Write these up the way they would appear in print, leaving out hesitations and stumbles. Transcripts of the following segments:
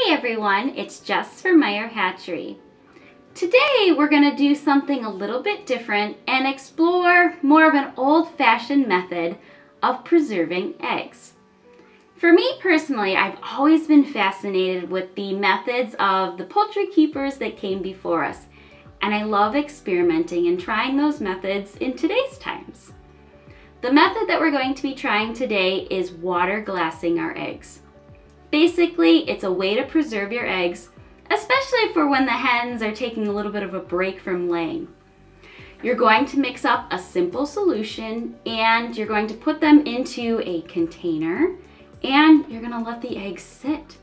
Hey everyone, it's Jess from Meyer Hatchery. Today we're going to do something a little bit different and explore more of an old-fashioned method of preserving eggs. For me personally, I've always been fascinated with the methods of the poultry keepers that came before us, and I love experimenting and trying those methods in today's times. The method that we're going to be trying today is water glassing our eggs. Basically, it's a way to preserve your eggs, especially for when the hens are taking a little bit of a break from laying. You're going to mix up a simple solution and you're going to put them into a container and you're going to let the eggs sit.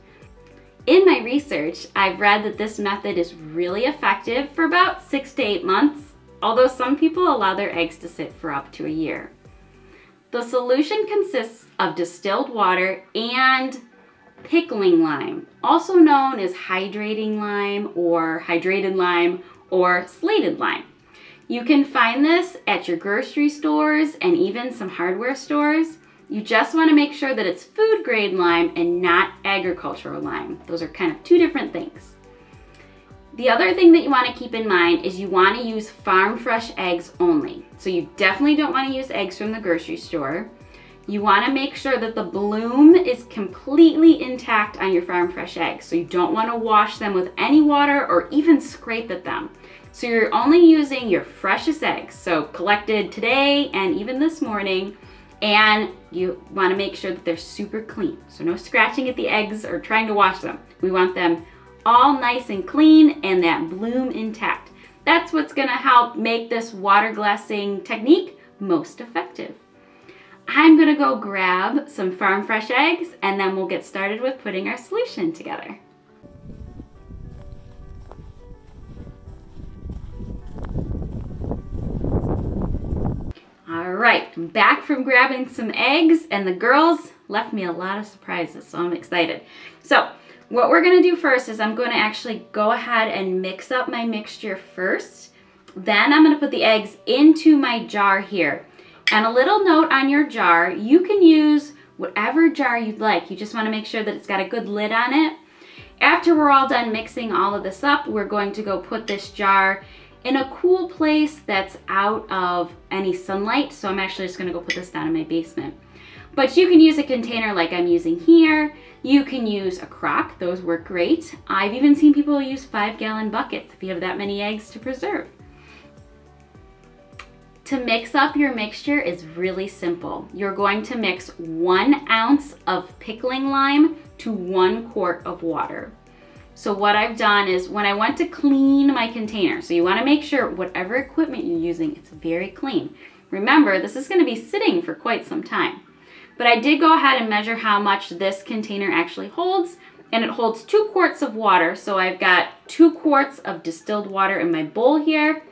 In my research, I've read that this method is really effective for about 6 to 8 months, although some people allow their eggs to sit for up to a year. The solution consists of distilled water and pickling lime, also known as hydrating lime or hydrated lime or slated lime. You can find this at your grocery stores and even some hardware stores. You just want to make sure that it's food grade lime and not agricultural lime. Those are kind of two different things. The other thing that you want to keep in mind is you want to use farm fresh eggs only. So you definitely don't want to use eggs from the grocery store. You want to make sure that the bloom is completely intact on your farm fresh eggs. So you don't want to wash them with any water or even scrape at them. So you're only using your freshest eggs, so collected today and even this morning, and you want to make sure that they're super clean. So no scratching at the eggs or trying to wash them. We want them all nice and clean and that bloom intact. That's what's going to help make this water glassing technique most effective. I'm gonna go grab some farm fresh eggs and then we'll get started with putting our solution together. All right, I'm back from grabbing some eggs and the girls left me a lot of surprises, so I'm excited. So what we're gonna do first is I'm gonna actually go ahead and mix up my mixture first. Then I'm gonna put the eggs into my jar here. And a little note on your jar, you can use whatever jar you'd like. You just want to make sure that it's got a good lid on it. After we're all done mixing all of this up, we're going to go put this jar in a cool place that's out of any sunlight. So I'm actually just going to go put this down in my basement. But you can use a container like I'm using here. You can use a crock, those work great. I've even seen people use 5-gallon buckets if you have that many eggs to preserve. To mix up your mixture is really simple. You're going to mix 1 ounce of pickling lime to 1 quart of water. So what I've done is when I went to clean my container, so you want to make sure whatever equipment you're using, it's very clean. Remember, this is going to be sitting for quite some time. But I did go ahead and measure how much this container actually holds, and it holds 2 quarts of water. So I've got 2 quarts of distilled water in my bowl here.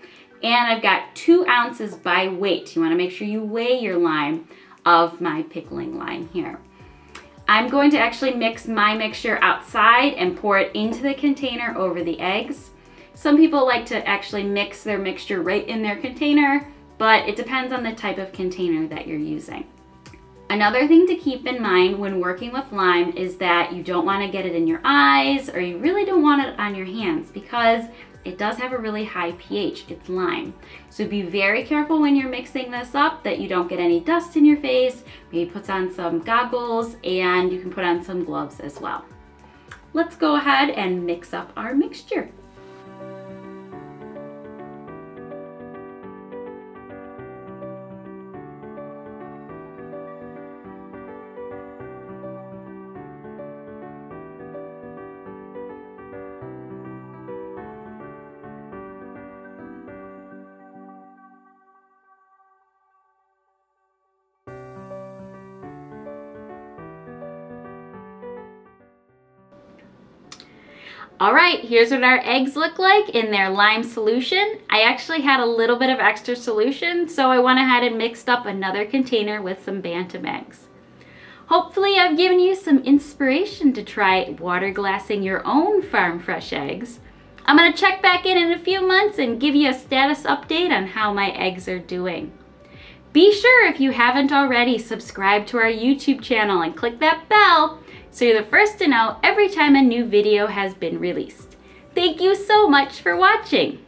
And I've got 2 ounces by weight. You want to make sure you weigh your lime of my pickling lime here. I'm going to actually mix my mixture outside and pour it into the container over the eggs. Some people like to actually mix their mixture right in their container, but it depends on the type of container that you're using. Another thing to keep in mind when working with lime is that you don't want to get it in your eyes or you really don't want it on your hands because it does have a really high pH, it's lime. So be very careful when you're mixing this up that you don't get any dust in your face. Maybe put on some goggles and you can put on some gloves as well. Let's go ahead and mix up our mixture. All right, here's what our eggs look like in their lime solution. I actually had a little bit of extra solution, so I went ahead and mixed up another container with some bantam eggs. Hopefully I've given you some inspiration to try water glassing your own farm fresh eggs. I'm gonna check back in a few months and give you a status update on how my eggs are doing. Be sure, if you haven't already, subscribe to our YouTube channel and click that bell so you're the first to know every time a new video has been released. Thank you so much for watching!